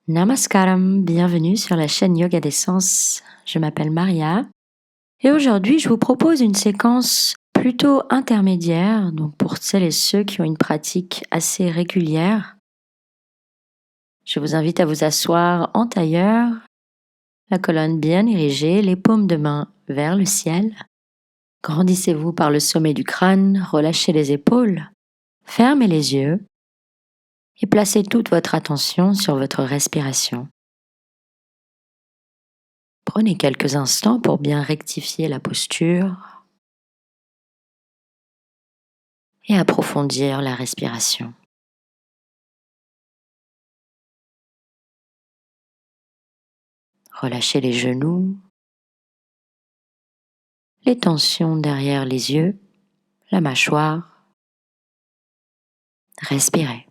Namaskaram, bienvenue sur la chaîne Yoga des Sens. Je m'appelle Maria et aujourd'hui je vous propose une séquence plutôt intermédiaire, donc pour celles et ceux qui ont une pratique assez régulière. Je vous invite à vous asseoir en tailleur, la colonne bien érigée, les paumes de main vers le ciel. Grandissez-vous par le sommet du crâne, relâchez les épaules, fermez les yeux et placez toute votre attention sur votre respiration. Prenez quelques instants pour bien rectifier la posture et approfondir la respiration. Relâchez les genoux, les tensions derrière les yeux, la mâchoire. Respirez.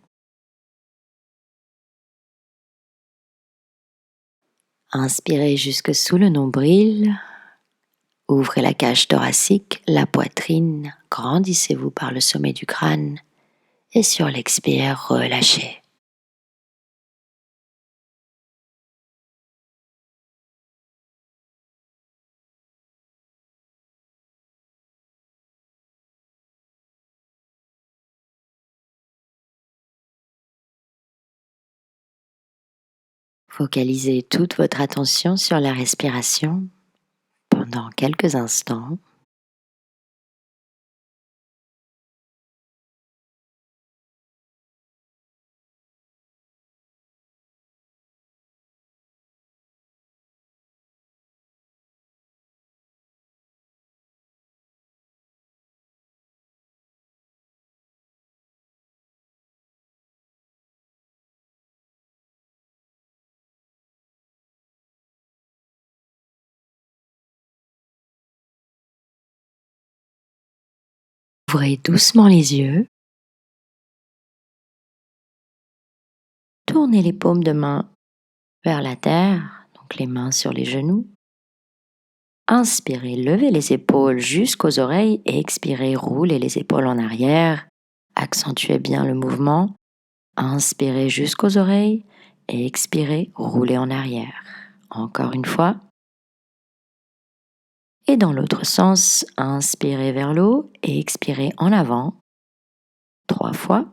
Inspirez jusque sous le nombril. Ouvrez la cage thoracique, la poitrine. Grandissez-vous par le sommet du crâne. Et sur l'expire, relâchez. Focalisez toute votre attention sur la respiration pendant quelques instants. Ouvrez doucement les yeux. Tournez les paumes de main vers la terre, donc les mains sur les genoux. Inspirez, levez les épaules jusqu'aux oreilles et expirez, roulez les épaules en arrière. Accentuez bien le mouvement. Inspirez jusqu'aux oreilles et expirez, roulez en arrière. Encore une fois. Et dans l'autre sens, inspirez vers le haut et expirez en avant. 3 fois.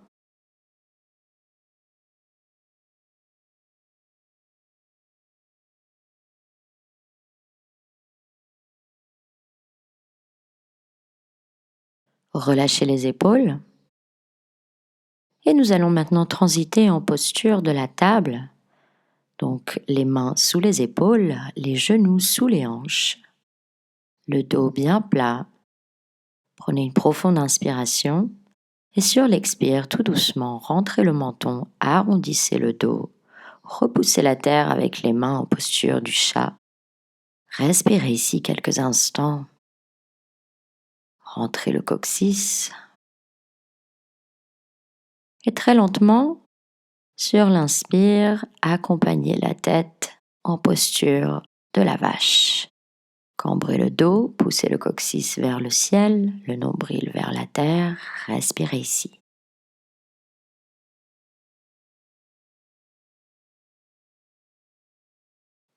Relâchez les épaules. Et nous allons maintenant transiter en posture de la table. Donc les mains sous les épaules, les genoux sous les hanches, le dos bien plat. Prenez une profonde inspiration et sur l'expire, tout doucement, rentrez le menton, arrondissez le dos, repoussez la terre avec les mains en posture du chat. Respirez ici quelques instants. Rentrez le coccyx. Et très lentement, sur l'inspire, accompagnez la tête en posture de la vache. Cambrez le dos, poussez le coccyx vers le ciel, le nombril vers la terre. Respirez ici.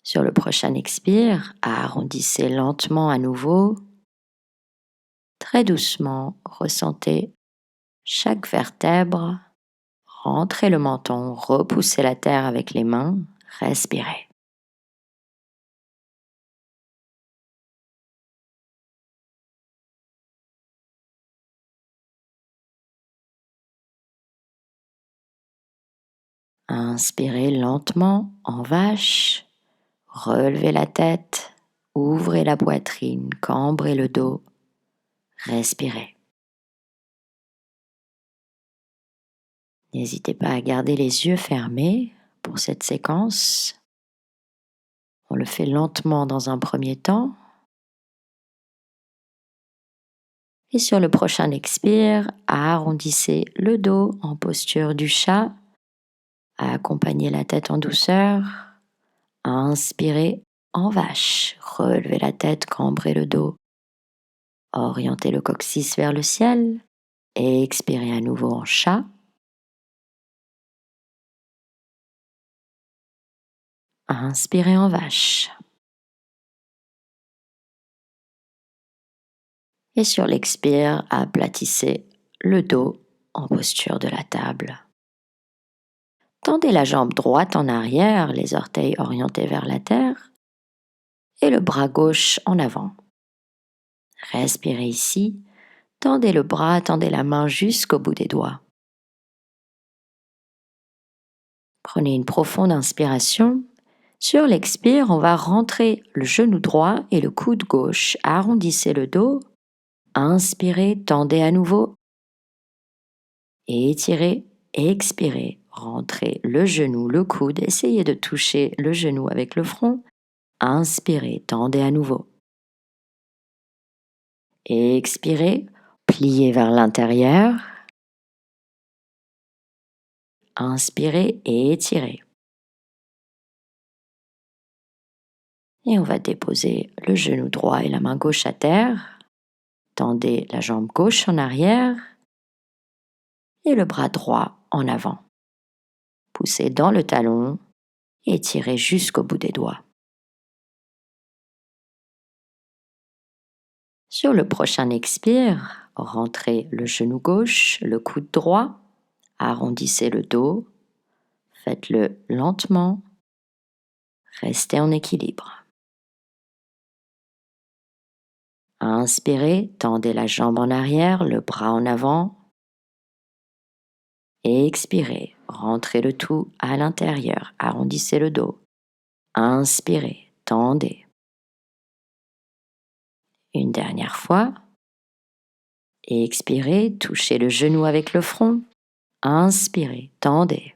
Sur le prochain expire, arrondissez lentement à nouveau. Très doucement, ressentez chaque vertèbre. Rentrez le menton, repoussez la terre avec les mains. Respirez. Inspirez lentement en vache. Relevez la tête, ouvrez la poitrine, cambrez le dos. Respirez. N'hésitez pas à garder les yeux fermés pour cette séquence. On le fait lentement dans un premier temps. Et sur le prochain expire, arrondissez le dos en posture du chat. Accompagnez la tête en douceur. Inspirez en vache. Relevez la tête, cambrez le dos. Orientez le coccyx vers le ciel. Et expirez à nouveau en chat. Inspirez en vache. Et sur l'expire, aplatissez le dos en posture de la table. Tendez la jambe droite en arrière, les orteils orientés vers la terre, et le bras gauche en avant. Respirez ici, tendez le bras, tendez la main jusqu'au bout des doigts. Prenez une profonde inspiration. Sur l'expire, on va rentrer le genou droit et le coude gauche. Arrondissez le dos. Inspirez, tendez à nouveau. Étirez, expirez. Rentrez le genou, le coude. Essayez de toucher le genou avec le front. Inspirez, tendez à nouveau. Expirez, pliez vers l'intérieur. Inspirez et étirez. Et on va déposer le genou droit et la main gauche à terre. Tendez la jambe gauche en arrière et le bras droit en avant. Poussez dans le talon et tirez jusqu'au bout des doigts. Sur le prochain expire, rentrez le genou gauche, le coude droit, arrondissez le dos, faites-le lentement, restez en équilibre. Inspirez, tendez la jambe en arrière, le bras en avant. Expirez, rentrez le tout à l'intérieur, arrondissez le dos. Inspirez, tendez. Une dernière fois. Expirez, touchez le genou avec le front. Inspirez, tendez.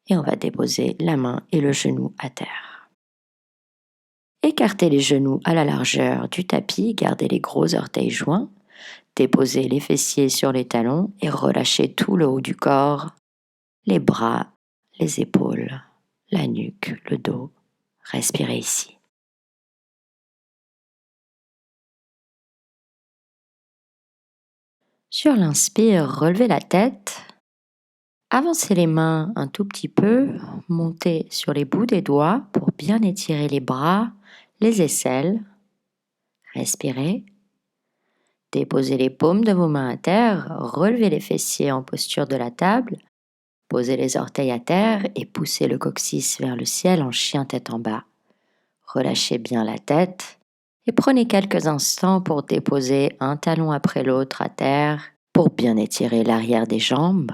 Et on va déposer la main et le genou à terre. Écartez les genoux à la largeur du tapis, gardez les gros orteils joints. Déposez les fessiers sur les talons et relâchez tout le haut du corps, les bras, les épaules, la nuque, le dos. Respirez ici. Sur l'inspire, relevez la tête. Avancez les mains un tout petit peu, montez sur les bouts des doigts pour bien étirer les bras, les aisselles. Respirez. Déposez les paumes de vos mains à terre, relevez les fessiers en posture de la table, posez les orteils à terre et poussez le coccyx vers le ciel en chien tête en bas. Relâchez bien la tête et prenez quelques instants pour déposer un talon après l'autre à terre pour bien étirer l'arrière des jambes.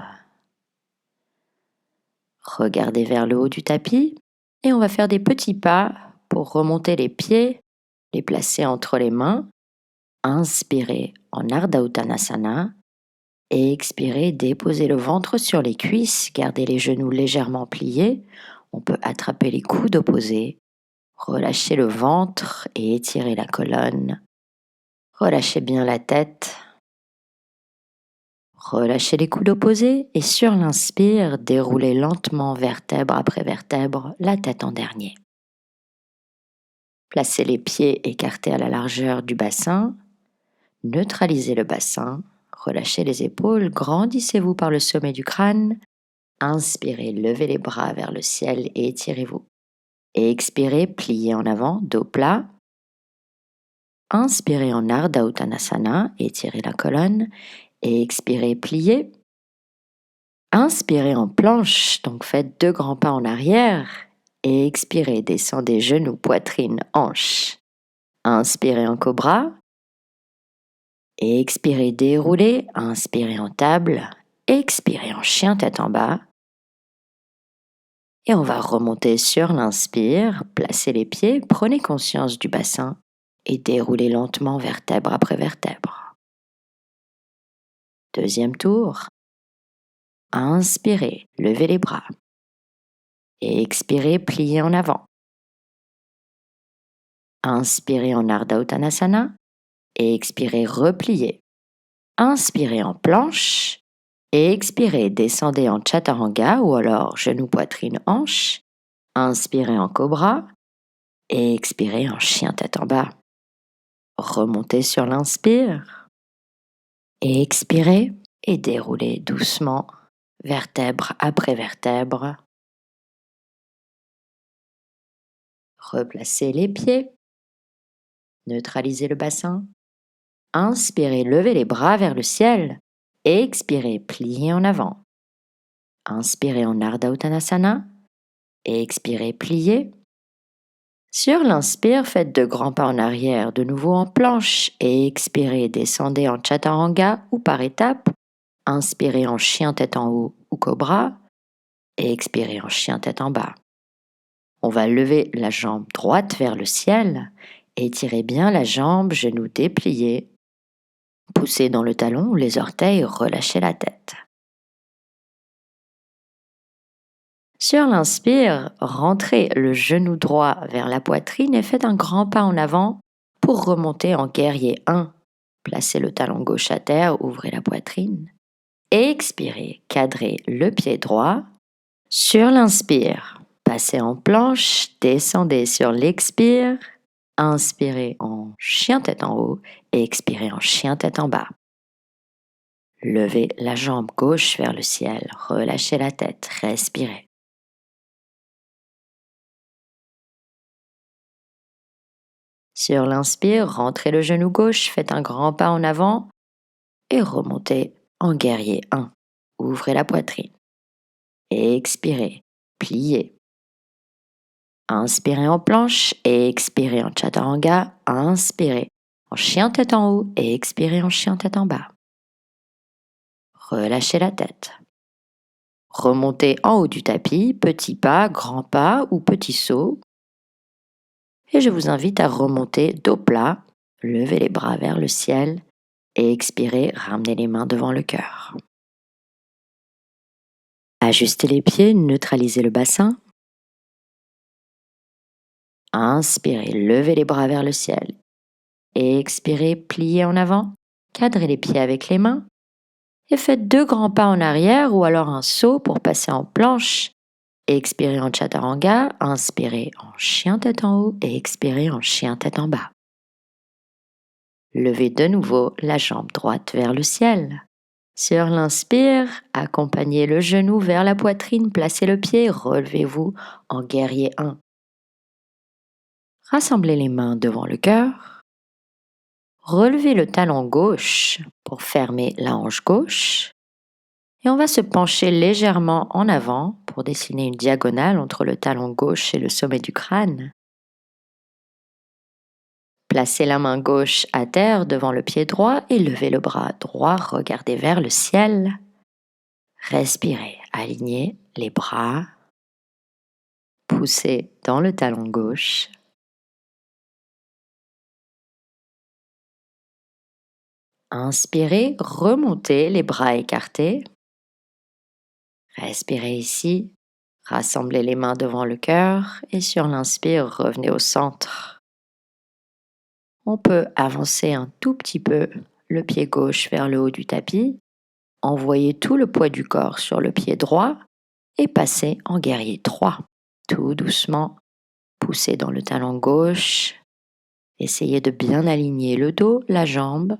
Regardez vers le haut du tapis et on va faire des petits pas pour remonter les pieds, les placer entre les mains. Inspirez en Ardha Uttanasana et expirez, déposez le ventre sur les cuisses, gardez les genoux légèrement pliés. On peut attraper les coudes opposés, relâchez le ventre et étirez la colonne. Relâchez bien la tête. Relâchez les coudes opposés et sur l'inspire, déroulez lentement vertèbre après vertèbre, la tête en dernier. Placez les pieds écartés à la largeur du bassin. Neutralisez le bassin. Relâchez les épaules. Grandissez-vous par le sommet du crâne. Inspirez, levez les bras vers le ciel et étirez-vous. Expirez, pliez en avant, dos plat. Inspirez en Ardha Uttanasana, étirez la colonne. Expirez, pliez. Inspirez en planche, donc faites 2 grands pas en arrière. Et expirez, descendez genoux, poitrine, hanches. Inspirez en cobra. Expirez, déroulez. Inspirez en table. Expirez en chien tête en bas. Et on va remonter sur l'inspire, placez les pieds, prenez conscience du bassin et déroulez lentement vertèbre après vertèbre. Deuxième tour. Inspirez, levez les bras. Expirez, pliez en avant. Inspirez en Ardha Uttanasana et expirez, repliez. Inspirez en planche et expirez, descendez en Chaturanga ou alors genou, poitrine, hanche. Inspirez en cobra et expirez en chien tête en bas. Remontez sur l'inspire et expirez et déroulez doucement vertèbre après vertèbre. replacez les pieds, neutralisez le bassin. Inspirez, levez les bras vers le ciel. Expirez, pliez en avant. Inspirez en Ardha Uttanasana. Expirez, pliez. Sur l'inspire, faites de grands pas en arrière, de nouveau en planche. Expirez, descendez en Chaturanga ou par étapes. Inspirez en chien tête en haut ou cobra. Expirez en chien tête en bas. On va lever la jambe droite vers le ciel. Étirez bien la jambe, genou déplié. Poussez dans le talon, les orteils, relâchez la tête. Sur l'inspire, rentrez le genou droit vers la poitrine et faites un grand pas en avant pour remonter en guerrier 1. Placez le talon gauche à terre, ouvrez la poitrine. Expirez, cadrez le pied droit. Sur l'inspire, passez en planche, descendez sur l'expire. Inspirez en chien tête en haut et expirez en chien tête en bas. Levez la jambe gauche vers le ciel, relâchez la tête, respirez. Sur l'inspire, rentrez le genou gauche, faites un grand pas en avant et remontez en guerrier 1. Ouvrez la poitrine. Expirez, pliez. Inspirez en planche et expirez en chaturanga. Inspirez en chien tête en haut et expirez en chien tête en bas. Relâchez la tête. Remontez en haut du tapis, petit pas, grand pas ou petit saut. Et je vous invite à remonter dos plat, levez les bras vers le ciel et expirez, ramenez les mains devant le cœur. Ajustez les pieds, neutralisez le bassin. Inspirez, levez les bras vers le ciel. Expirez, pliez en avant, cadrez les pieds avec les mains et faites 2 grands pas en arrière ou alors un saut pour passer en planche. Expirez en chaturanga, inspirez en chien tête en haut et expirez en chien tête en bas. Levez de nouveau la jambe droite vers le ciel. Sur l'inspire, accompagnez le genou vers la poitrine, placez le pied, relevez-vous en guerrier 1. Rassemblez les mains devant le cœur. Relevez le talon gauche pour fermer la hanche gauche. Et on va se pencher légèrement en avant pour dessiner une diagonale entre le talon gauche et le sommet du crâne. Placez la main gauche à terre devant le pied droit et levez le bras droit, regardez vers le ciel. Respirez, alignez les bras. Poussez dans le talon gauche. Inspirez, remontez les bras écartés. Respirez ici, rassemblez les mains devant le cœur et sur l'inspire, revenez au centre. On peut avancer un tout petit peu le pied gauche vers le haut du tapis, envoyer tout le poids du corps sur le pied droit et passer en guerrier 3. Tout doucement, poussez dans le talon gauche, essayez de bien aligner le dos, la jambe.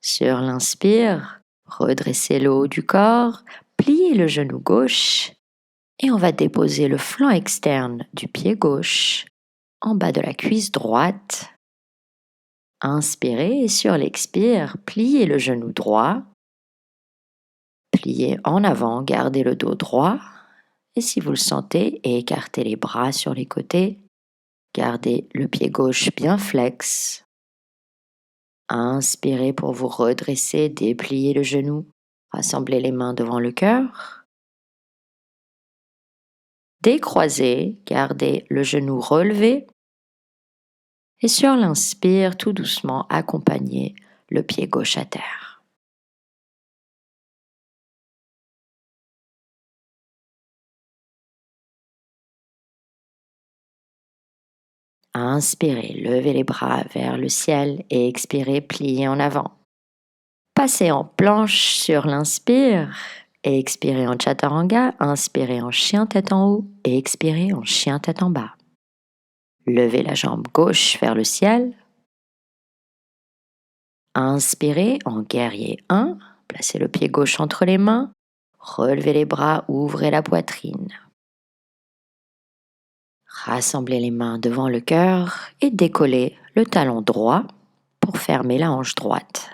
Sur l'inspire, redressez le haut du corps, pliez le genou gauche et on va déposer le flanc externe du pied gauche en bas de la cuisse droite. Inspirez et sur l'expire, pliez le genou droit. Pliez en avant, gardez le dos droit. Et si vous le sentez, écartez les bras sur les côtés. Gardez le pied gauche bien flex. Inspirez pour vous redresser, dépliez le genou. Rassemblez les mains devant le cœur. Décroisez, gardez le genou relevé. Et sur l'inspire, tout doucement, accompagnez le pied gauche à terre. Inspirez, levez les bras vers le ciel et expirez, pliez en avant. Passez en planche sur l'inspire et expirez en chaturanga, inspirez en chien tête en haut et expirez en chien tête en bas. Levez la jambe gauche vers le ciel. Inspirez en guerrier 1, placez le pied gauche entre les mains, relevez les bras, ouvrez la poitrine. Rassemblez les mains devant le cœur et décollez le talon droit pour fermer la hanche droite.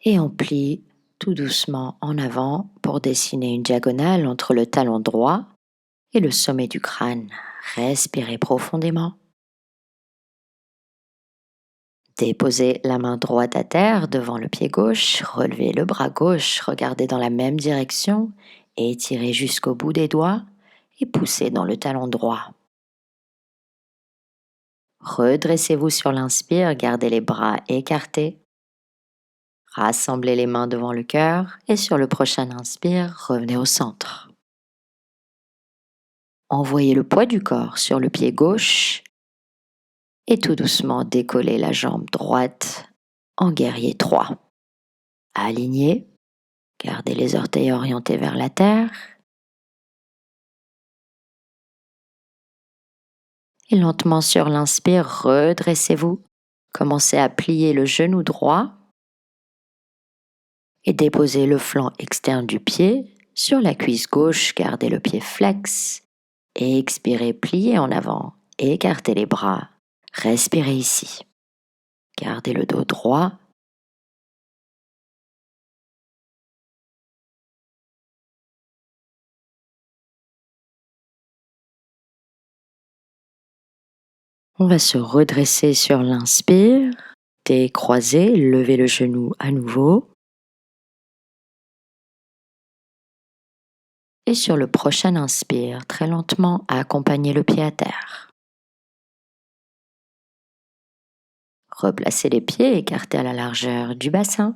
Et on plie tout doucement en avant pour dessiner une diagonale entre le talon droit et le sommet du crâne. Respirez profondément. Déposez la main droite à terre devant le pied gauche, relevez le bras gauche, regardez dans la même direction, étirez jusqu'au bout des doigts et poussez dans le talon droit. Redressez-vous sur l'inspire, gardez les bras écartés. Rassemblez les mains devant le cœur et sur le prochain inspire, revenez au centre. Envoyez le poids du corps sur le pied gauche et tout doucement décollez la jambe droite en guerrier 3. Alignez, gardez les orteils orientés vers la terre et lentement sur l'inspire, redressez-vous. Commencez à plier le genou droit et déposez le flanc externe du pied sur la cuisse gauche, gardez le pied flex et expirez, pliez en avant, écartez les bras, respirez ici. Gardez le dos droit. On va se redresser sur l'inspire, décroiser, lever le genou à nouveau. Et sur le prochain inspire, très lentement, accompagnez le pied à terre. Replacez les pieds écartés à la largeur du bassin.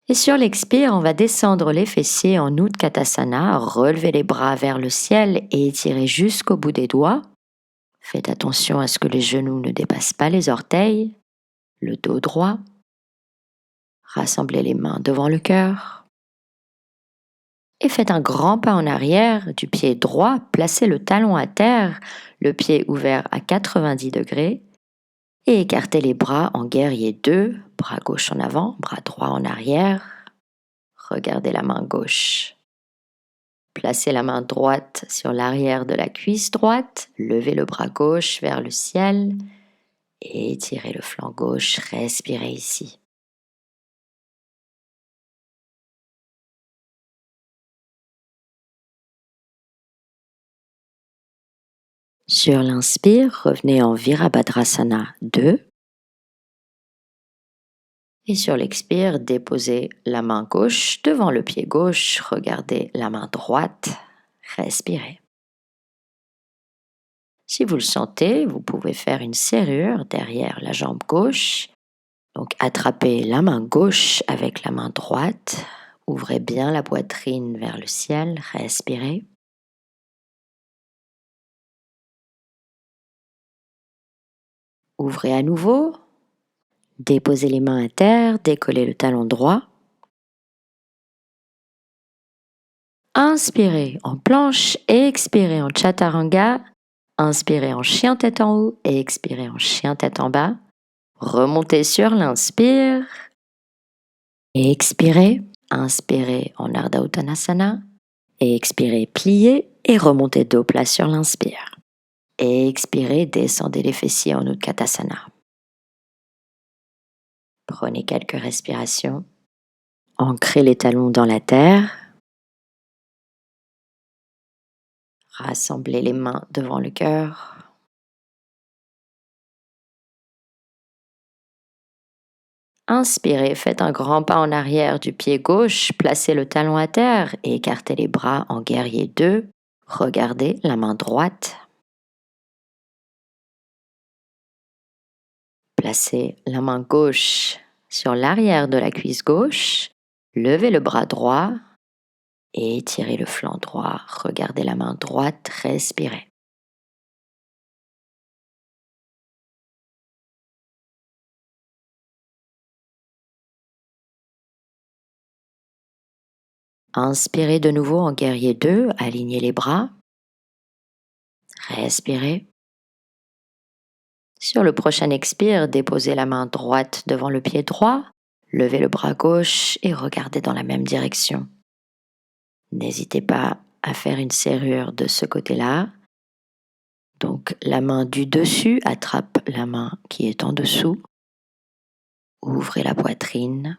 Et sur l'expire, on va descendre les fessiers en Utkatasana, relever les bras vers le ciel et étirer jusqu'au bout des doigts. Faites attention à ce que les genoux ne dépassent pas les orteils, le dos droit. Rassemblez les mains devant le cœur. Et faites un grand pas en arrière du pied droit, placez le talon à terre, le pied ouvert à 90 degrés et écartez les bras en guerrier 2, bras gauche en avant, bras droit en arrière. Regardez la main gauche. Placez la main droite sur l'arrière de la cuisse droite, levez le bras gauche vers le ciel et étirez le flanc gauche, respirez ici. Sur l'inspire, revenez en Virabhadrasana 2. Et sur l'expire, déposez la main gauche devant le pied gauche, regardez la main droite, respirez. Si vous le sentez, vous pouvez faire une serrure derrière la jambe gauche. Donc attrapez la main gauche avec la main droite, ouvrez bien la poitrine vers le ciel, respirez. Ouvrez à nouveau, déposez les mains à terre, décollez le talon droit. Inspirez en planche, expirez en chaturanga, inspirez en chien tête en haut et expirez en chien tête en bas. Remontez sur l'inspire et expirez. Inspirez en Ardha Uttanasana et expirez, pliez et remontez dos plat sur l'inspire. Et expirez, descendez les fessiers en Utkatasana. Prenez quelques respirations. Ancrez les talons dans la terre. Rassemblez les mains devant le cœur. Inspirez, faites un grand pas en arrière du pied gauche, placez le talon à terre et écartez les bras en guerrier 2. Regardez la main droite. Placez la main gauche sur l'arrière de la cuisse gauche, levez le bras droit et étirez le flanc droit. Regardez la main droite, respirez. Inspirez de nouveau en guerrier 2, alignez les bras. Respirez. Sur le prochain expire, déposez la main droite devant le pied droit, levez le bras gauche et regardez dans la même direction. N'hésitez pas à faire une serrure de ce côté-là. Donc la main du dessus attrape la main qui est en dessous. Ouvrez la poitrine.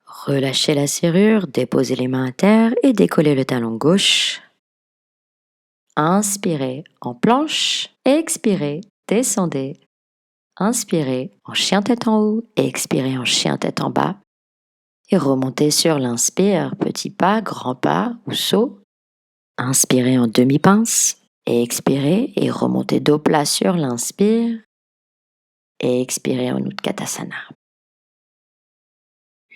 Relâchez la serrure, déposez les mains à terre et décollez le talon gauche. Inspirez en planche, expirez, descendez. Inspirez en chien tête en haut et expirez en chien tête en bas. Et remontez sur l'inspire, petit pas, grand pas ou saut. Inspirez en demi-pince et expirez et remontez dos plat sur l'inspire et expirez en Utkatasana.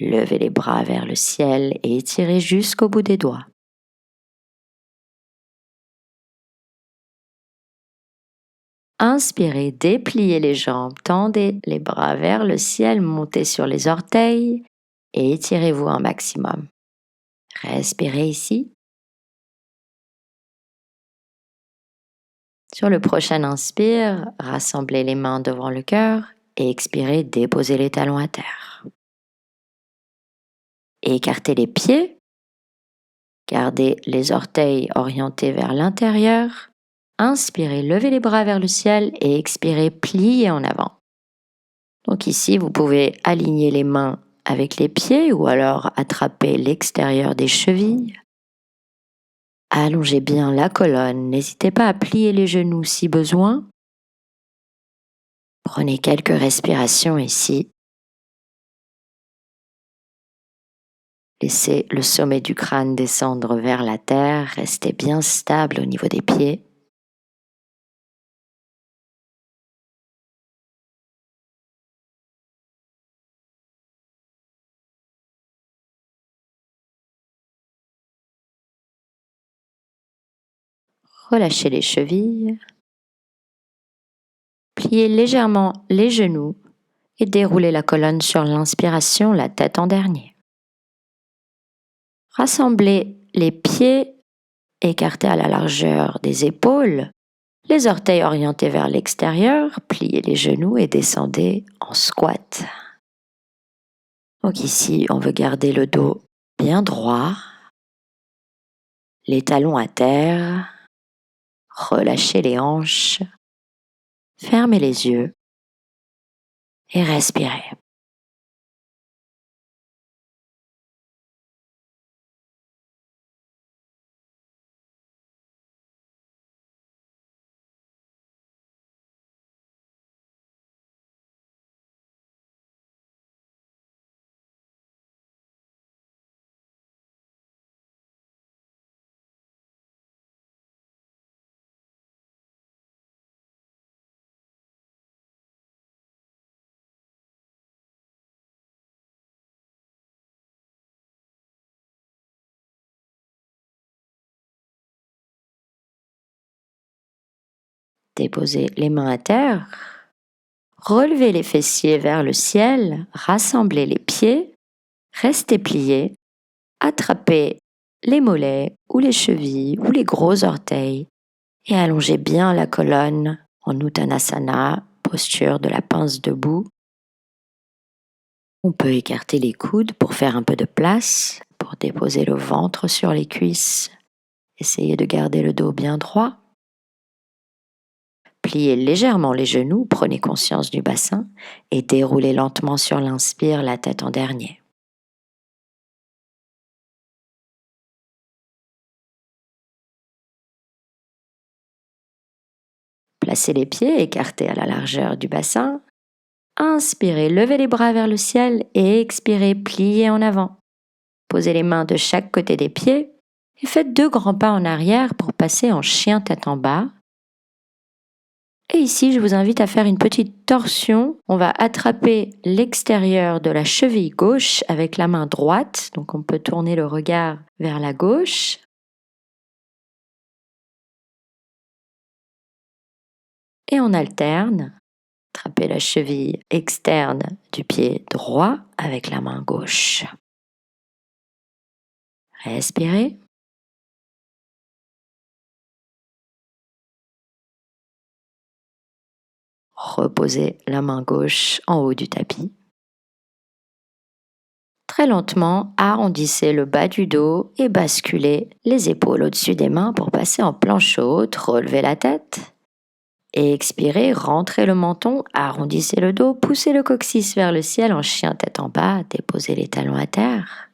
Levez les bras vers le ciel et étirez jusqu'au bout des doigts. Inspirez, dépliez les jambes, tendez les bras vers le ciel, montez sur les orteils et étirez-vous un maximum. Respirez ici. Sur le prochain inspire, rassemblez les mains devant le cœur et expirez, déposez les talons à terre. Écartez les pieds, gardez les orteils orientés vers l'intérieur. Inspirez, levez les bras vers le ciel et expirez, pliez en avant. Donc ici, vous pouvez aligner les mains avec les pieds ou alors attraper l'extérieur des chevilles. Allongez bien la colonne, n'hésitez pas à plier les genoux si besoin. Prenez quelques respirations ici. Laissez le sommet du crâne descendre vers la terre, restez bien stable au niveau des pieds. Relâchez les chevilles. Pliez légèrement les genoux et déroulez la colonne sur l'inspiration, la tête en dernier. Rassemblez les pieds écartés à la largeur des épaules, les orteils orientés vers l'extérieur, pliez les genoux et descendez en squat. Donc ici, on veut garder le dos bien droit, les talons à terre, relâchez les hanches, fermez les yeux et respirez. Déposez les mains à terre, relevez les fessiers vers le ciel, rassemblez les pieds, restez pliés, attrapez les mollets ou les chevilles ou les gros orteils et allongez bien la colonne en Uttanasana, posture de la pince debout. On peut écarter les coudes pour faire un peu de place, pour déposer le ventre sur les cuisses. Essayez de garder le dos bien droit. Pliez légèrement les genoux, prenez conscience du bassin et déroulez lentement sur l'inspire, la tête en dernier. Placez les pieds écartés à la largeur du bassin. Inspirez, levez les bras vers le ciel et expirez, pliez en avant. Posez les mains de chaque côté des pieds et faites 2 grands pas en arrière pour passer en chien tête en bas. Et ici, je vous invite à faire une petite torsion. On va attraper l'extérieur de la cheville gauche avec la main droite. Donc on peut tourner le regard vers la gauche. Et on alterne. Attrapez la cheville externe du pied droit avec la main gauche. Respirez. Reposez la main gauche en haut du tapis. Très lentement, arrondissez le bas du dos et basculez les épaules au-dessus des mains pour passer en planche haute. Relevez la tête. Et expirez, rentrez le menton, arrondissez le dos, poussez le coccyx vers le ciel en chien tête en bas, déposez les talons à terre.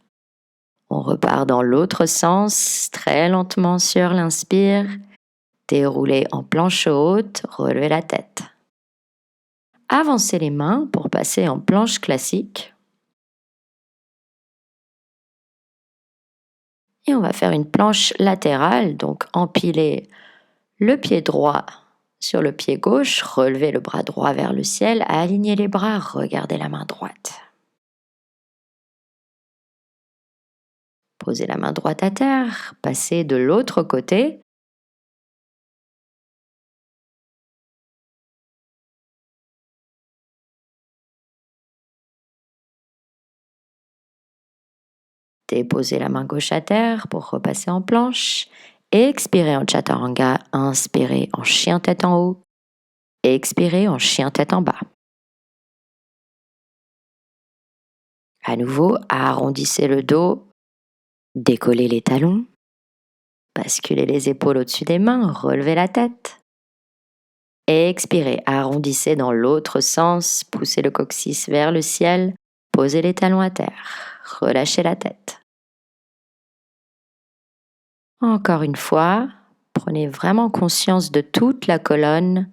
On repart dans l'autre sens, très lentement sur l'inspire. Déroulez en planche haute, relevez la tête. Avancez les mains pour passer en planche classique. Et on va faire une planche latérale, donc empilez le pied droit sur le pied gauche, relevez le bras droit vers le ciel, alignez les bras, regardez la main droite. Posez la main droite à terre, passez de l'autre côté. Déposez la main gauche à terre pour repasser en planche. Expirez en chaturanga, inspirez en chien tête en haut. Expirez en chien tête en bas. À nouveau, arrondissez le dos, décollez les talons, basculez les épaules au-dessus des mains, relevez la tête. Expirez, arrondissez dans l'autre sens, poussez le coccyx vers le ciel, posez les talons à terre, relâchez la tête. Encore une fois, prenez vraiment conscience de toute la colonne,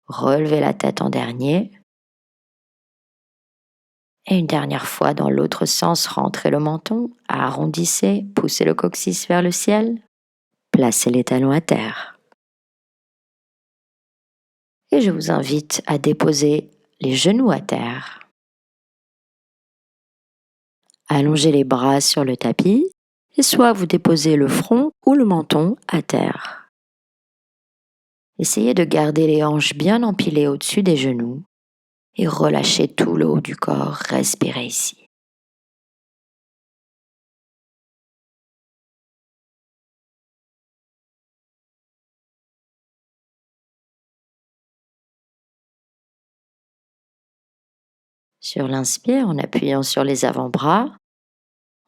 relevez la tête en dernier. Et une dernière fois dans l'autre sens, rentrez le menton, arrondissez, poussez le coccyx vers le ciel, placez les talons à terre. Et je vous invite à déposer les genoux à terre. Allongez les bras sur le tapis et soit vous déposez le front ou le menton à terre. Essayez de garder les hanches bien empilées au-dessus des genoux et relâchez tout le haut du corps. Respirez ici. Sur l'inspire, en appuyant sur les avant-bras,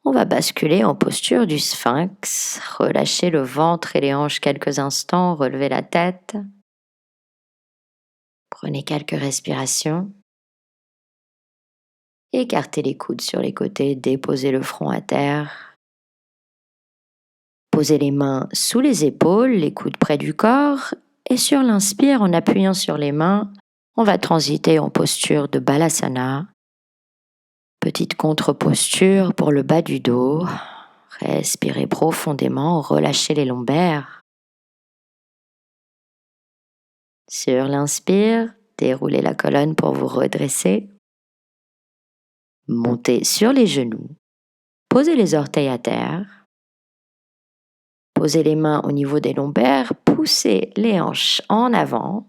on va basculer en posture du sphinx. Relâchez le ventre et les hanches quelques instants, relevez la tête. Prenez quelques respirations. Écartez les coudes sur les côtés, déposez le front à terre. Posez les mains sous les épaules, les coudes près du corps. Et sur l'inspire, en appuyant sur les mains, on va transiter en posture de Balasana. Petite contre-posture pour le bas du dos. Respirez profondément, relâchez les lombaires. Sur l'inspire, déroulez la colonne pour vous redresser. Montez sur les genoux. Posez les orteils à terre. Posez les mains au niveau des lombaires. Poussez les hanches en avant.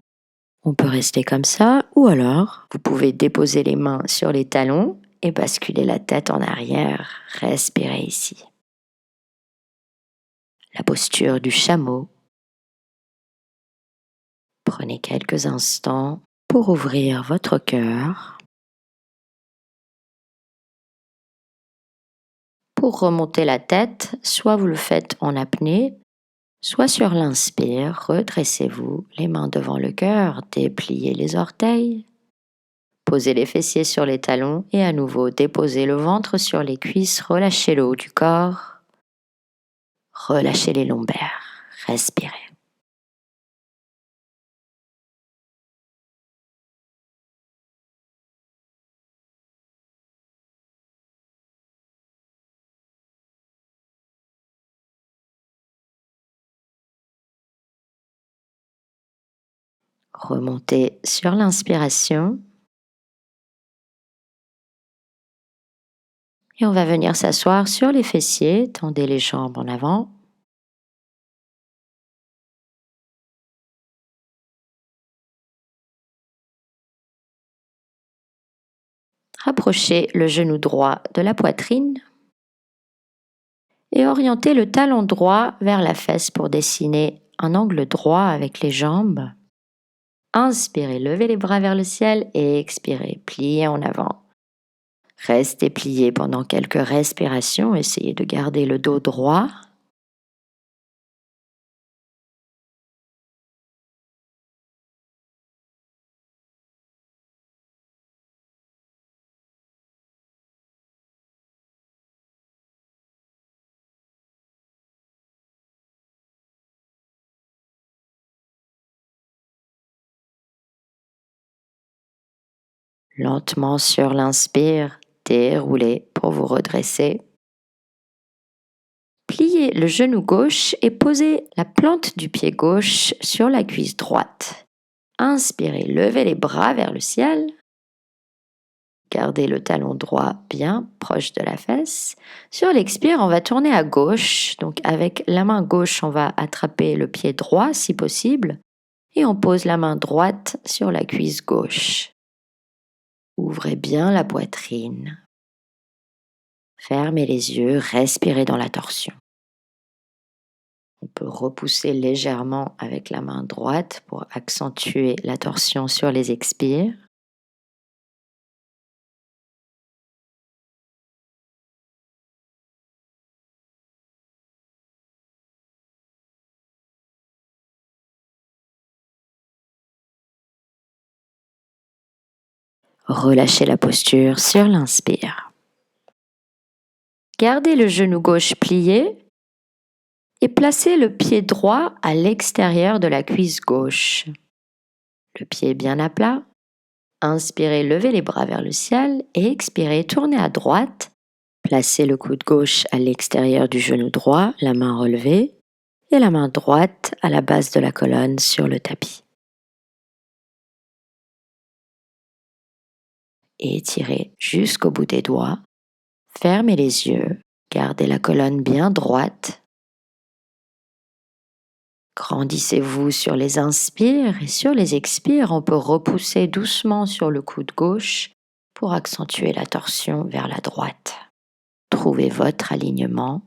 On peut rester comme ça ou alors vous pouvez déposer les mains sur les talons et basculer la tête en arrière. Respirez ici. La posture du chameau. Prenez quelques instants pour ouvrir votre cœur. Pour remonter la tête, soit vous le faites en apnée, soit sur l'inspire, redressez-vous, les mains devant le cœur, dépliez les orteils, posez les fessiers sur les talons et à nouveau déposez le ventre sur les cuisses, relâchez le haut du corps, relâchez les lombaires, respirez. Remontez sur l'inspiration. Et on va venir s'asseoir sur les fessiers, tendez les jambes en avant. Rapprochez le genou droit de la poitrine et orientez le talon droit vers la fesse pour dessiner un angle droit avec les jambes. Inspirez, levez les bras vers le ciel et expirez, pliez en avant. Restez plié pendant quelques respirations, essayez de garder le dos droit. Lentement sur l'inspire, déroulez pour vous redresser. Pliez le genou gauche et posez la plante du pied gauche sur la cuisse droite. Inspirez, levez les bras vers le ciel. Gardez le talon droit bien proche de la fesse. Sur l'expire, on va tourner à gauche. Donc avec la main gauche, on va attraper le pied droit si possible. Et on pose la main droite sur la cuisse gauche. Ouvrez bien la poitrine. Fermez les yeux, respirez dans la torsion. On peut repousser légèrement avec la main droite pour accentuer la torsion sur les expires. Relâchez la posture sur l'inspire. Gardez le genou gauche plié et placez le pied droit à l'extérieur de la cuisse gauche. Le pied bien à plat. Inspirez, levez les bras vers le ciel et expirez, tournez à droite. Placez le coude gauche à l'extérieur du genou droit, la main relevée et la main droite à la base de la colonne sur le tapis. Et étirez jusqu'au bout des doigts. Fermez les yeux, gardez la colonne bien droite. Grandissez-vous sur les inspires et sur les expires, on peut repousser doucement sur le coude gauche pour accentuer la torsion vers la droite. Trouvez votre alignement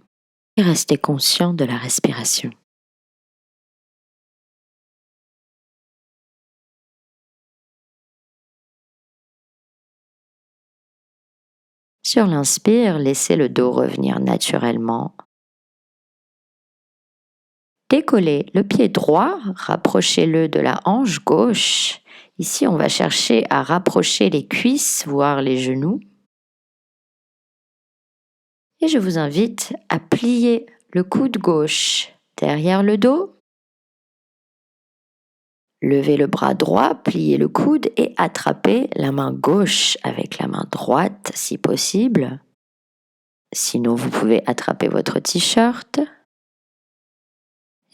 et restez conscient de la respiration. Sur l'inspire, laissez le dos revenir naturellement. Décollez le pied droit, rapprochez-le de la hanche gauche. Ici, on va chercher à rapprocher les cuisses, voire les genoux. Et je vous invite à plier le coude gauche derrière le dos. Levez le bras droit, pliez le coude et attrapez la main gauche avec la main droite si possible. Sinon, vous pouvez attraper votre t-shirt.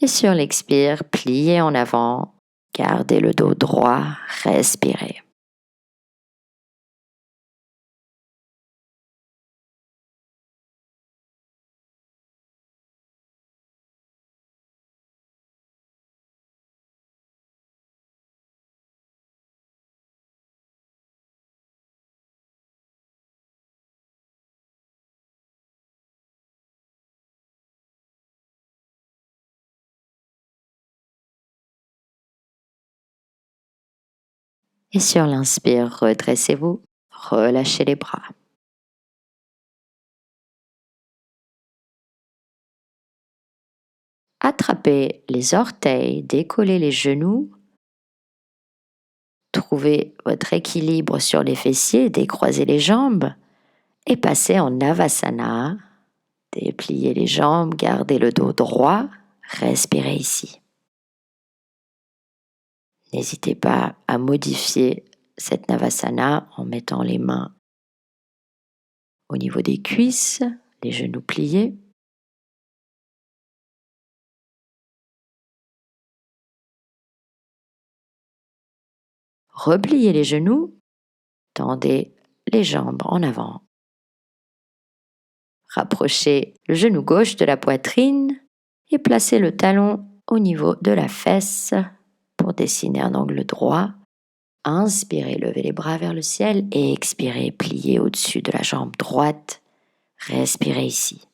Et sur l'expire, pliez en avant, gardez le dos droit, respirez. Et sur l'inspire, redressez-vous, relâchez les bras. Attrapez les orteils, décollez les genoux. Trouvez votre équilibre sur les fessiers, décroisez les jambes et passez en Navasana. Dépliez les jambes, gardez le dos droit, respirez ici. N'hésitez pas à modifier cette Navasana en mettant les mains au niveau des cuisses, les genoux pliés. Repliez les genoux, tendez les jambes en avant. Rapprochez le genou gauche de la poitrine et placez le talon au niveau de la fesse pour dessiner un angle droit. Inspirez, levez les bras vers le ciel et expirez, pliez au-dessus de la jambe droite. Respirez ici.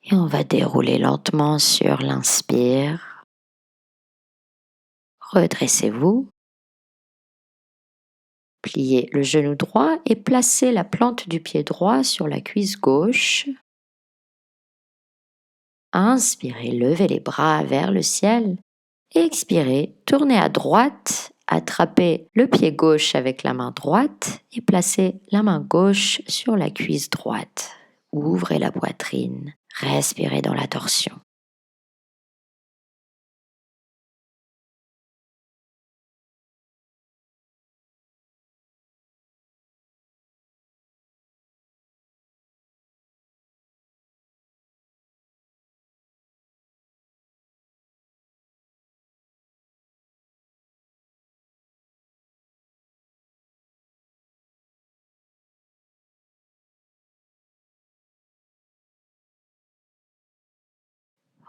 Et on va dérouler lentement sur l'inspire. Redressez-vous. Pliez le genou droit et placez la plante du pied droit sur la cuisse gauche. Inspirez, levez les bras vers le ciel. Expirez, tournez à droite, attrapez le pied gauche avec la main droite et placez la main gauche sur la cuisse droite. Ouvrez la poitrine, respirez dans la torsion.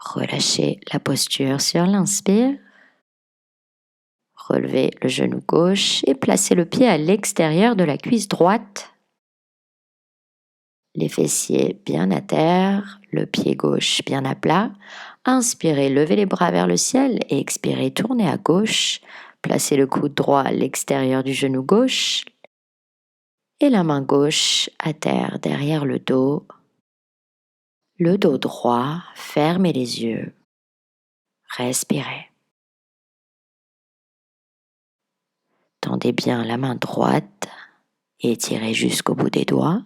Relâchez la posture sur l'inspire. Relevez le genou gauche et placez le pied à l'extérieur de la cuisse droite. Les fessiers bien à terre, le pied gauche bien à plat. Inspirez, levez les bras vers le ciel et expirez, tournez à gauche. Placez le coude droit à l'extérieur du genou gauche et la main gauche à terre derrière le dos. Le dos droit, fermez les yeux. Respirez. Tendez bien la main droite et étirez jusqu'au bout des doigts.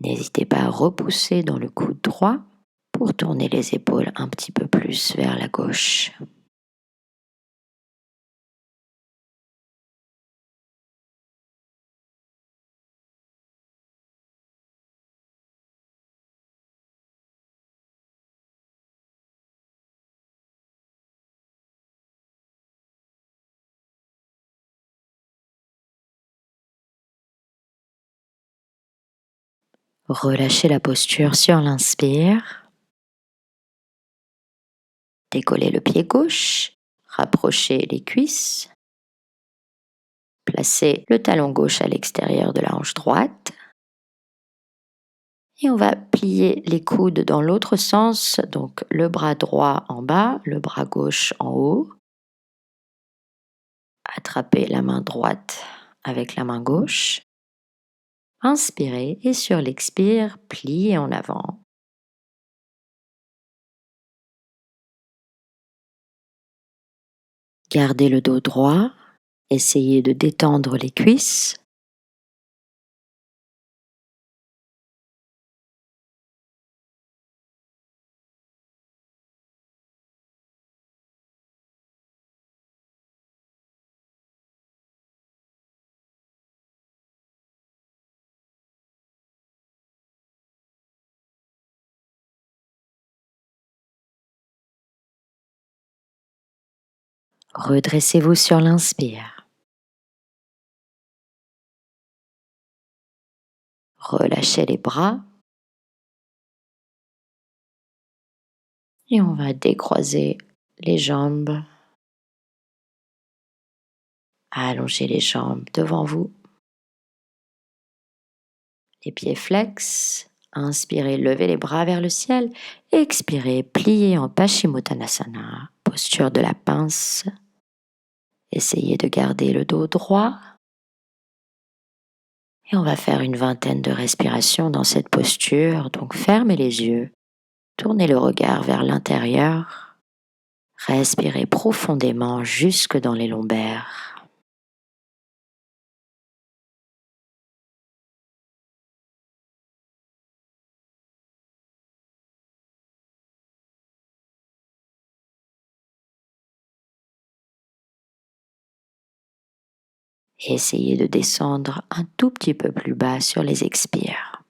N'hésitez pas à repousser dans le coude droit pour tourner les épaules un petit peu plus vers la gauche. Relâchez la posture sur l'inspire. Décollez le pied gauche, rapprochez les cuisses. Placez le talon gauche à l'extérieur de la hanche droite. Et on va plier les coudes dans l'autre sens, donc le bras droit en bas, le bras gauche en haut. Attrapez la main droite avec la main gauche. Inspirez et sur l'expire, pliez en avant. Gardez le dos droit, essayez de détendre les cuisses. Redressez-vous sur l'inspire. Relâchez les bras. Et on va décroiser les jambes. Allongez les jambes devant vous. Les pieds flex. Inspirez, levez les bras vers le ciel. Expirez, pliez en Paschimottanasana, posture de la pince. Essayez de garder le dos droit. Et on va faire une vingtaine de respirations dans cette posture. Donc fermez les yeux, tournez le regard vers l'intérieur. Respirez profondément jusque dans les lombaires. Et essayez de descendre un tout petit peu plus bas sur les expires.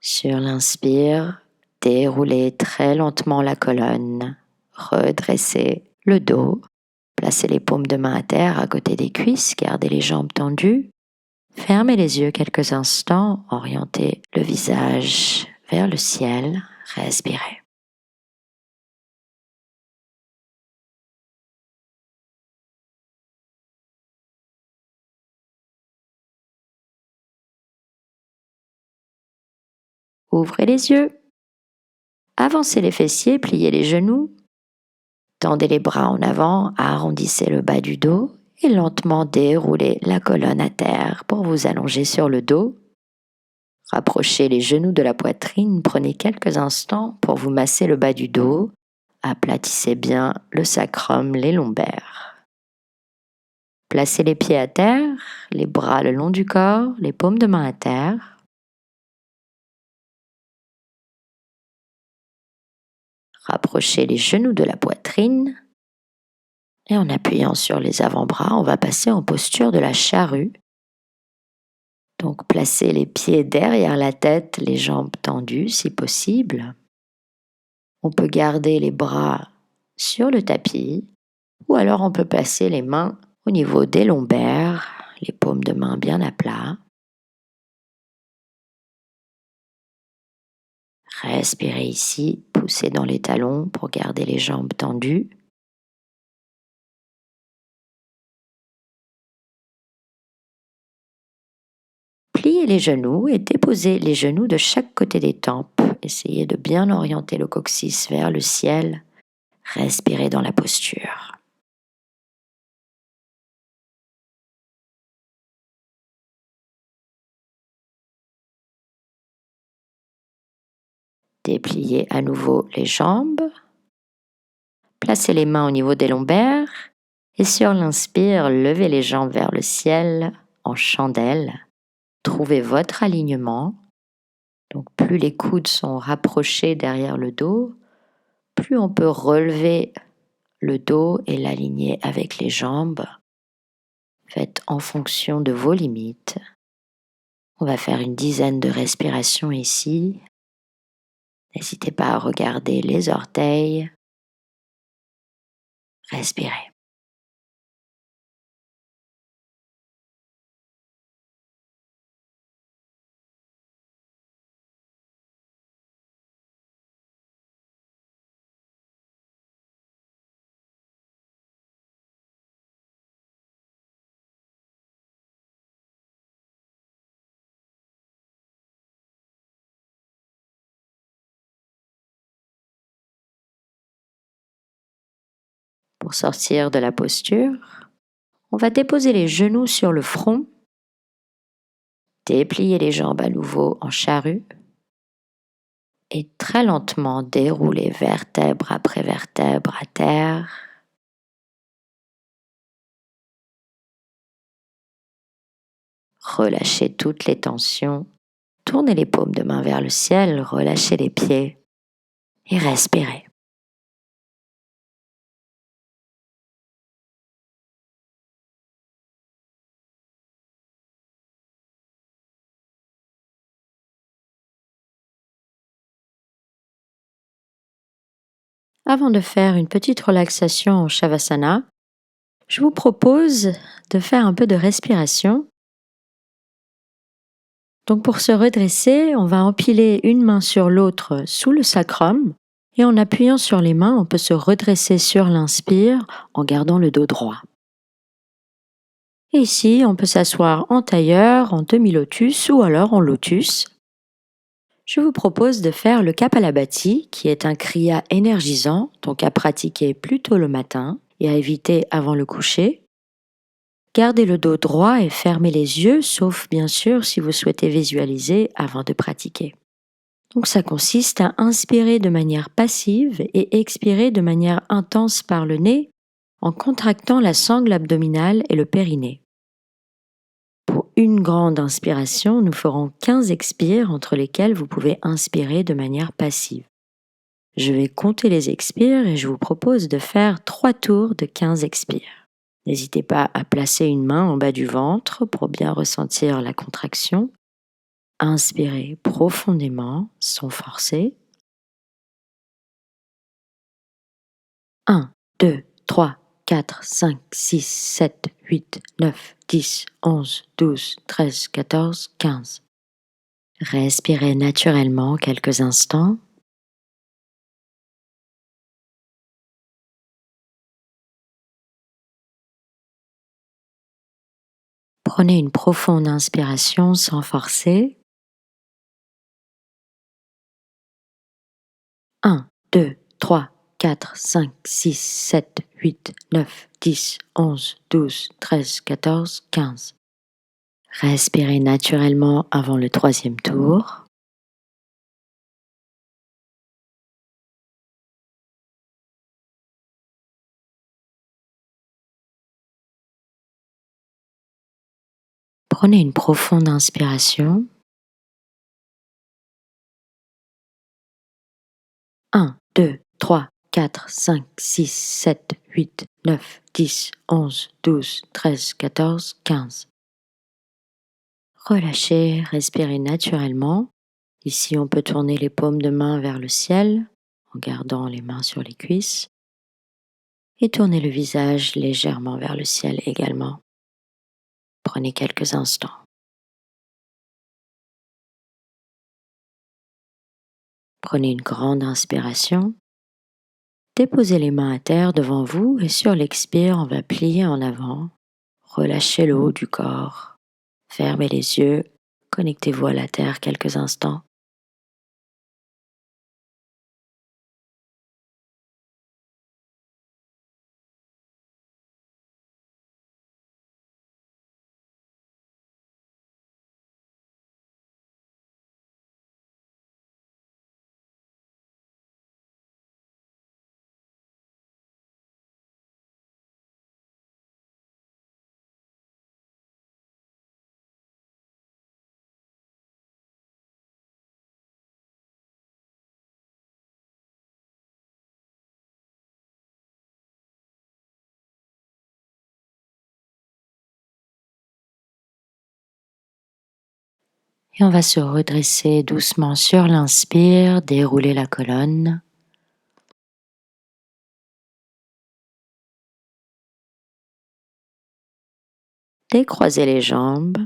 Sur l'inspire, déroulez très lentement la colonne, redressez le dos, Placez les paumes de main à terre à côté des cuisses, gardez les jambes tendues. Fermez les yeux quelques instants, orientez le visage vers le ciel, respirez. Ouvrez les yeux. Avancez les fessiers, pliez les genoux. Tendez les bras en avant, arrondissez le bas du dos et lentement déroulez la colonne à terre pour vous allonger sur le dos. Rapprochez les genoux de la poitrine, prenez quelques instants pour vous masser le bas du dos. Aplatissez bien le sacrum, les lombaires. Placez les pieds à terre, les bras le long du corps, les paumes de main à terre. Rapprochez les genoux de la poitrine. Et en appuyant sur les avant-bras, on va passer en posture de la charrue. Donc placez les pieds derrière la tête, les jambes tendues si possible. On peut garder les bras sur le tapis ou alors on peut placer les mains au niveau des lombaires, les paumes de main bien à plat. Respirez ici, poussez dans les talons pour garder les jambes tendues. Pliez les genoux et déposez les genoux de chaque côté des tempes. Essayez de bien orienter le coccyx vers le ciel. Respirez dans la posture. Dépliez à nouveau les jambes. Placez les mains au niveau des lombaires. Et sur l'inspire, levez les jambes vers le ciel en chandelle. Trouvez votre alignement. Donc plus les coudes sont rapprochés derrière le dos, plus on peut relever le dos et l'aligner avec les jambes. Faites en fonction de vos limites. On va faire une dizaine de respirations ici. N'hésitez pas à regarder les orteils. Respirez. Pour sortir de la posture, on va déposer les genoux sur le front, déplier les jambes à nouveau en charrue et très lentement dérouler vertèbre après vertèbre à terre. Relâchez toutes les tensions, tournez les paumes de main vers le ciel, relâchez les pieds et respirez. Avant de faire une petite relaxation en Shavasana, je vous propose de faire un peu de respiration. Donc pour se redresser, on va empiler une main sur l'autre sous le sacrum et en appuyant sur les mains, on peut se redresser sur l'inspire en gardant le dos droit. Et ici, on peut s'asseoir en tailleur, en demi-lotus ou alors en lotus. Je vous propose de faire le Kapalabhati, qui est un kriya énergisant, donc à pratiquer plutôt le matin et à éviter avant le coucher. Gardez le dos droit et fermez les yeux, sauf bien sûr si vous souhaitez visualiser avant de pratiquer. Donc ça consiste à inspirer de manière passive et expirer de manière intense par le nez en contractant la sangle abdominale et le périnée. Pour une grande inspiration, nous ferons 15 expires entre lesquels vous pouvez inspirer de manière passive. Je vais compter les expires et je vous propose de faire 3 tours de 15 expires. N'hésitez pas à placer une main en bas du ventre pour bien ressentir la contraction. Inspirez profondément, sans forcer. 1, 2, 3, 4, 5, 6, 7, 8, 9, 10, 11, 12, 13, 14, 15. Respirez naturellement quelques instants. Prenez une profonde inspiration sans forcer. 1, 2, 3, 4, 5, 6, 7, 8, 9, 10, 11, 12, 13, 14, 15. Respirez naturellement avant le troisième tour. Prenez une profonde inspiration. 1, 2, 3, 4, 5, 6, 7, 8, 9, 10, 11, 12, 13, 14, 15. Relâchez, respirez naturellement. Ici, on peut tourner les paumes de main vers le ciel en gardant les mains sur les cuisses et tourner le visage légèrement vers le ciel également. Prenez quelques instants. Prenez une grande inspiration. Déposez les mains à terre devant vous et sur l'expire, on va plier en avant. Relâchez le haut du corps. Fermez les yeux. Connectez-vous à la terre quelques instants. Et on va se redresser doucement sur l'inspire, dérouler la colonne. Décroisez les jambes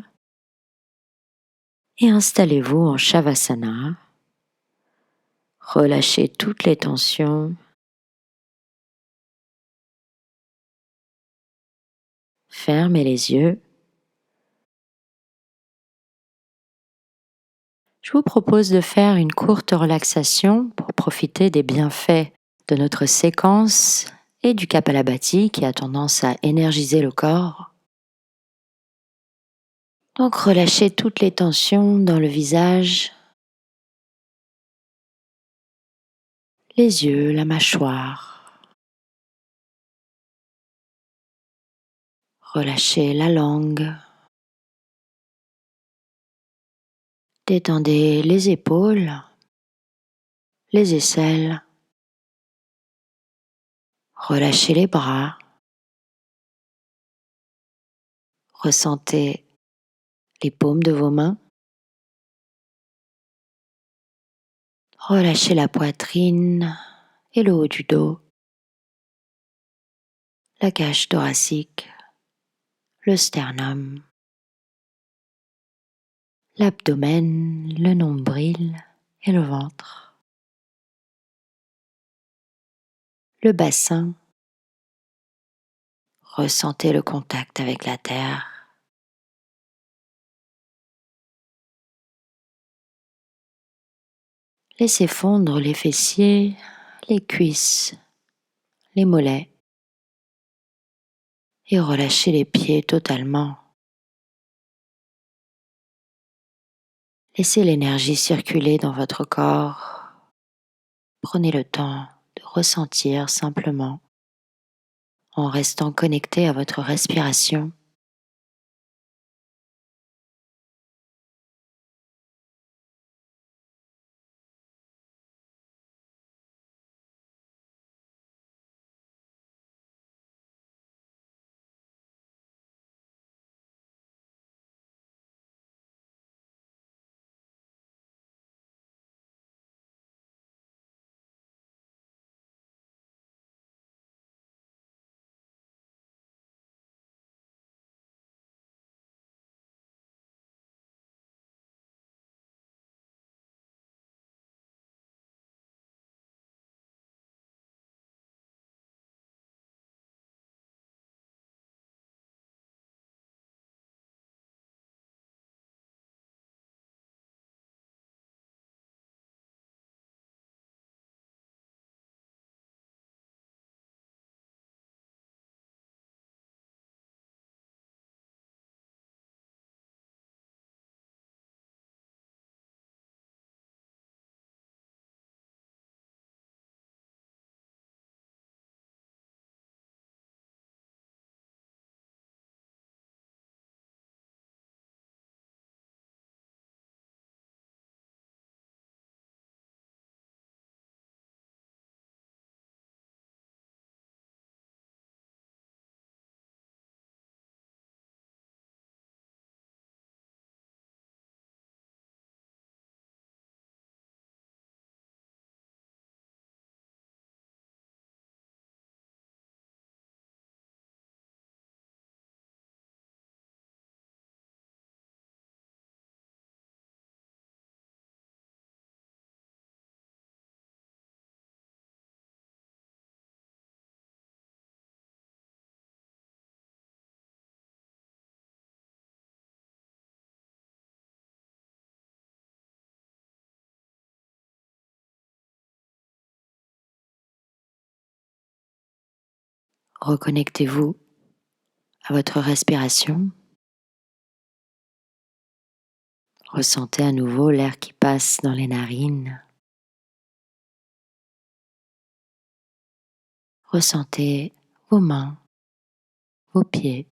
et installez-vous en Shavasana. Relâchez toutes les tensions. Fermez les yeux. Je vous propose de faire une courte relaxation pour profiter des bienfaits de notre séquence et du Kapalabhati qui a tendance à énergiser le corps. Donc relâchez toutes les tensions dans le visage, les yeux, la mâchoire. Relâchez la langue. Détendez les épaules, les aisselles. Relâchez les bras. Ressentez les paumes de vos mains. Relâchez la poitrine et le haut du dos, la cage thoracique, le sternum, l'abdomen, le nombril et le ventre, le bassin. Ressentez le contact avec la terre. Laissez fondre les fessiers, les cuisses, les mollets et relâchez les pieds totalement. Laissez l'énergie circuler dans votre corps. Prenez le temps de ressentir simplement en restant connecté à votre respiration. Reconnectez-vous à votre respiration. Ressentez à nouveau l'air qui passe dans les narines. Ressentez vos mains, vos pieds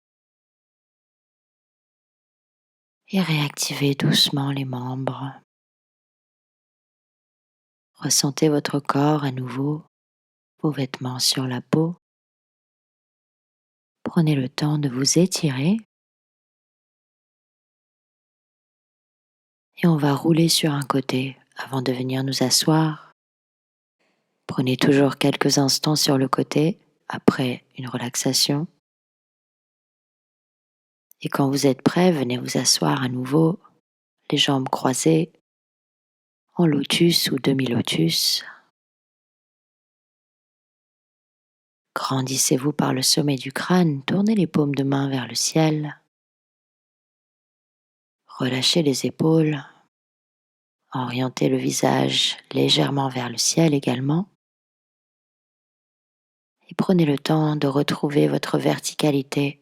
et réactivez doucement les membres. Ressentez votre corps à nouveau, vos vêtements sur la peau. Prenez le temps de vous étirer et on va rouler sur un côté avant de venir nous asseoir. Prenez toujours quelques instants sur le côté après une relaxation. Et quand vous êtes prêt, venez vous asseoir à nouveau, les jambes croisées, en lotus ou demi-lotus. Grandissez-vous par le sommet du crâne, tournez les paumes de main vers le ciel. Relâchez les épaules. Orientez le visage légèrement vers le ciel également. Et prenez le temps de retrouver votre verticalité.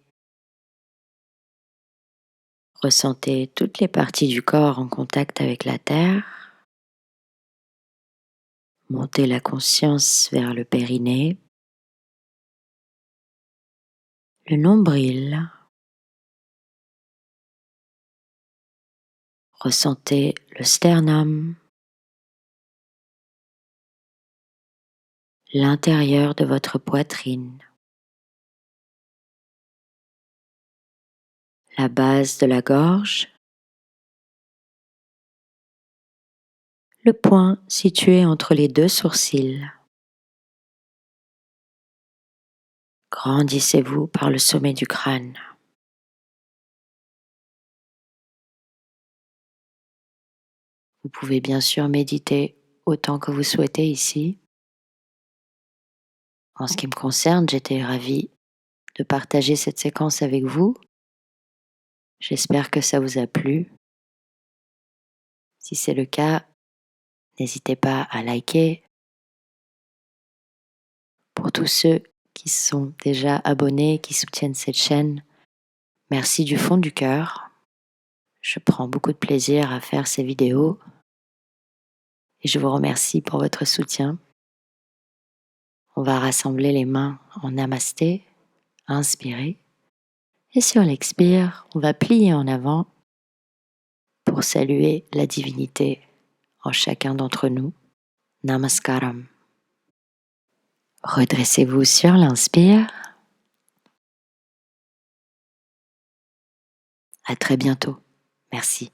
Ressentez toutes les parties du corps en contact avec la terre. Montez la conscience vers le périnée, le nombril. Ressentez le sternum, l'intérieur de votre poitrine, la base de la gorge, le point situé entre les deux sourcils. Grandissez-vous par le sommet du crâne. Vous pouvez bien sûr méditer autant que vous souhaitez ici. En ce qui me concerne, j'étais ravie de partager cette séquence avec vous. J'espère que ça vous a plu. Si c'est le cas, n'hésitez pas à liker. Pour tous ceux qui sont déjà abonnés, qui soutiennent cette chaîne, merci du fond du cœur. Je prends beaucoup de plaisir à faire ces vidéos et je vous remercie pour votre soutien. On va rassembler les mains en namasté, inspirer. Et sur l'expire, on va plier en avant pour saluer la divinité en chacun d'entre nous. Namaskaram. Redressez-vous sur l'inspire. À très bientôt. Merci.